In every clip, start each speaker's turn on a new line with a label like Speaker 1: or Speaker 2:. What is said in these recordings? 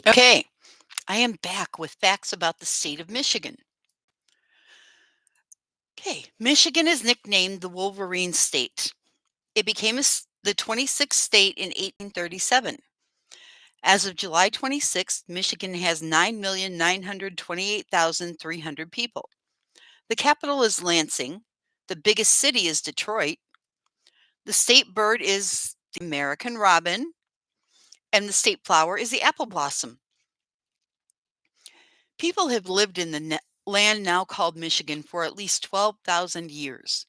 Speaker 1: Okay, I am back with facts about the state of Michigan. Okay, Michigan is nicknamed the Wolverine State. It became the 26th state in 1837. As of July 26th, Michigan has 9,928,300 people. The capital is Lansing. The biggest city is Detroit. The state bird is the American robin, and the state flower is the apple blossom. People have lived in the land now called Michigan for at least 12,000 years.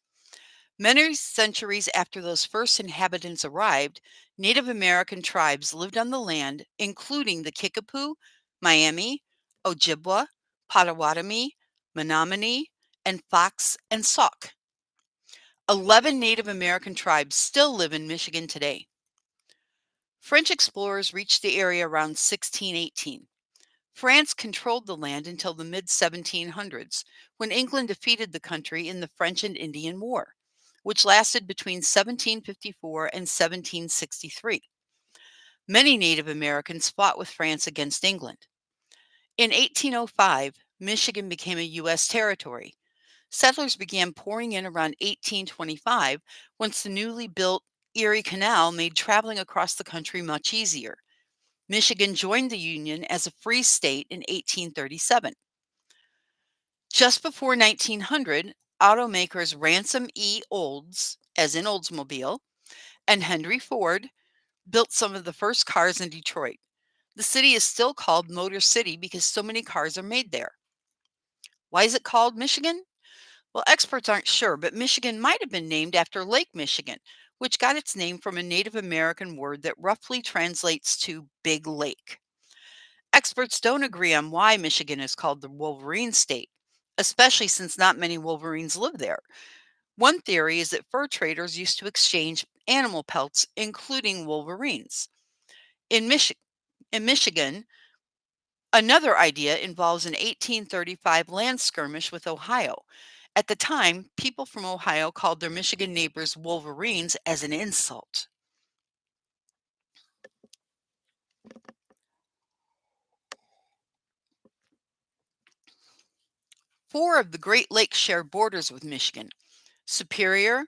Speaker 1: Many centuries after those first inhabitants arrived, Native American tribes lived on the land, including the Kickapoo, Miami, Ojibwa, Potawatomi, Menominee, and Fox and Sauk. 11 Native American tribes still live in Michigan today. French explorers reached the area around 1618. France controlled the land until the mid 1700s, when England defeated the country in the French and Indian War, which lasted between 1754 and 1763. Many Native Americans fought with France against England. In 1805, Michigan became a U.S. territory. Settlers began pouring in around 1825 once the newly built Erie Canal made traveling across the country much easier. Michigan joined the Union as a free state in 1837. Just before 1900, automakers Ransom E. Olds, as in Oldsmobile, and Henry Ford built some of the first cars in Detroit. The city is still called Motor City because so many cars are made there. Why is it called Michigan? Well, experts aren't sure, but Michigan might have been named after Lake Michigan, which got its name from a Native American word that roughly translates to big lake. Experts don't agree on why Michigan is called the Wolverine State, especially since not many Wolverines live there. One theory is that fur traders used to exchange animal pelts, including wolverines. In, Michi- in Michigan, another idea involves an 1835 land skirmish with Ohio. At the time, people from Ohio called their Michigan neighbors Wolverines as an insult. Four of the Great Lakes share borders with Michigan: Superior,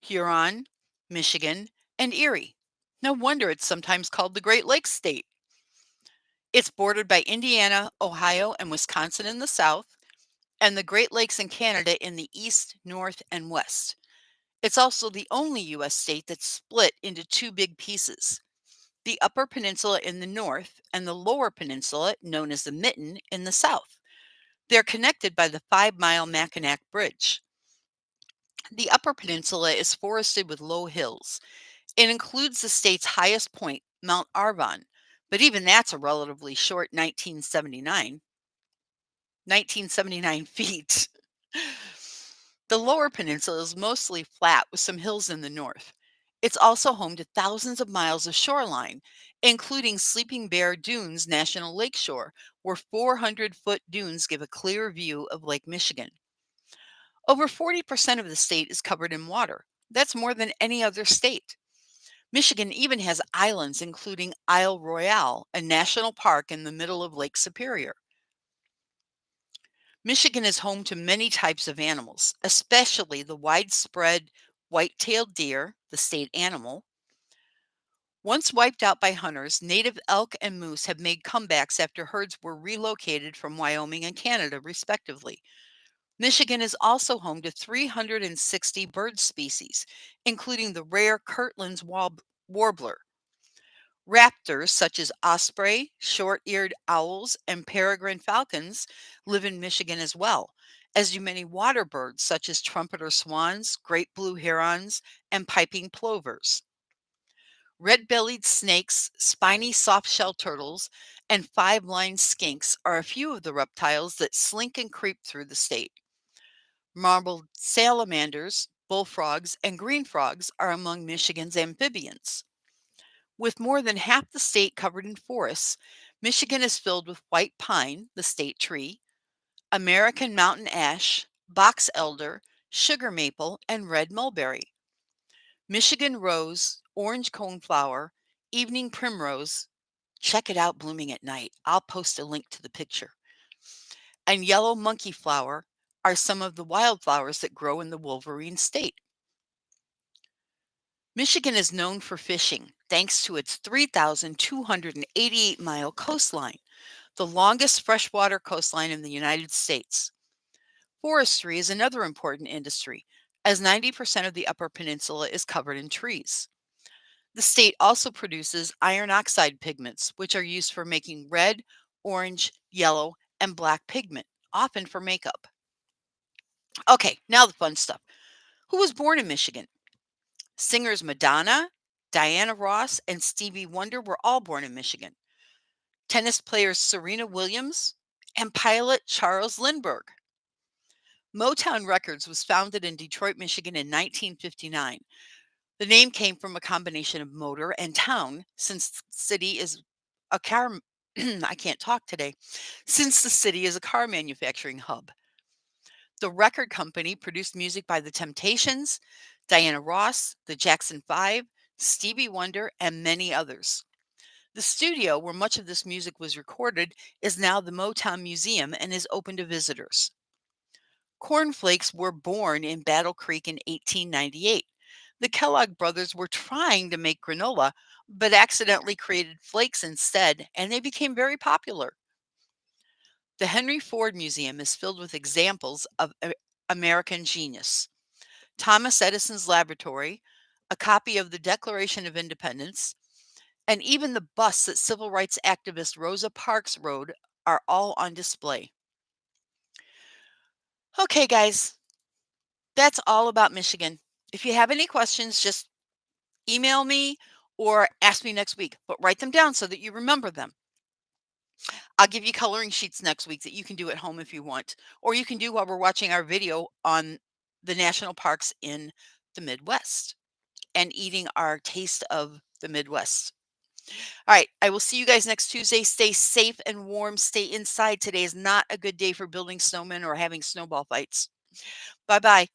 Speaker 1: Huron, Michigan, and Erie. No wonder it's sometimes called the Great Lakes State. It's bordered by Indiana, Ohio, and Wisconsin in the south, and the Great Lakes and Canada in the east, north, and west. It's also the only U.S. state that's split into two big pieces: the Upper Peninsula in the north and the Lower Peninsula, known as the Mitten, in the south. They're connected by the 5-mile Mackinac Bridge. The Upper Peninsula is forested with low hills. It includes the state's highest point, Mount Arvon, but even that's a relatively short 1979 feet. The lower peninsula is mostly flat with some hills in the north. It's also home to thousands of miles of shoreline, including Sleeping Bear Dunes National Lakeshore, where 400-foot dunes give a clear view of Lake Michigan. Over 40% of the state is covered in water. That's more than any other state. Michigan even has islands, including Isle Royale, a national park in the middle of Lake Superior. Michigan is home to many types of animals, especially the widespread white-tailed deer, the state animal. Once wiped out by hunters, native elk and moose have made comebacks after herds were relocated from Wyoming and Canada, respectively. Michigan is also home to 360 bird species, including the rare Kirtland's warbler. Raptors such as osprey, short-eared owls, and peregrine falcons live in Michigan as well, as do many water birds such as trumpeter swans, great blue herons, and piping plovers. Red-bellied snakes, spiny soft-shell turtles, and five-lined skinks are a few of the reptiles that slink and creep through the state. Marbled salamanders, bullfrogs, and green frogs are among Michigan's amphibians. With more than half the state covered in forests, Michigan is filled with white pine, the state tree, American mountain ash, box elder, sugar maple, and red mulberry. Michigan rose, orange coneflower, evening primrose, Check it out blooming at night. I'll post a link to the picture. And yellow monkey flower are some of the wildflowers that grow in the Wolverine State. Michigan is known for fishing thanks to its 3,288-mile coastline, the longest freshwater coastline in the United States. Forestry is another important industry, as 90% of the Upper Peninsula is covered in trees. The state also produces iron oxide pigments, which are used for making red, orange, yellow, and black pigment, often for makeup. Okay, now the fun stuff. Who was born in Michigan? Singers Madonna, Diana Ross, and Stevie Wonder were all born in Michigan. Tennis players Serena Williams and pilot Charles Lindbergh. Motown Records was founded in Detroit, Michigan in 1959. The name came from a combination of motor and town, since the city is a car I can't talk today. Since the city is a car manufacturing hub. The record company produced music by The Temptations, Diana Ross, the Jackson 5, Stevie Wonder, and many others. The studio where much of this music was recorded is now the Motown Museum and is open to visitors. Cornflakes were born in Battle Creek in 1898. The Kellogg brothers were trying to make granola, but accidentally created flakes instead, and they became very popular. The Henry Ford Museum is filled with examples of American genius. Thomas Edison's laboratory, a copy of the Declaration of Independence, and even the bus that civil rights activist Rosa Parks rode are all on display. Okay, guys, that's all about Michigan. If you have any questions, just email me or ask me next week, but write them down so that you remember them. I'll give you coloring sheets next week that you can do at home if you want, or you can do while we're watching our video on the national parks in the Midwest and eating our taste of the Midwest. All right, I will see you guys next Tuesday. Stay safe and warm. Stay inside. Today is not a good day for building snowmen or having snowball fights. Bye bye.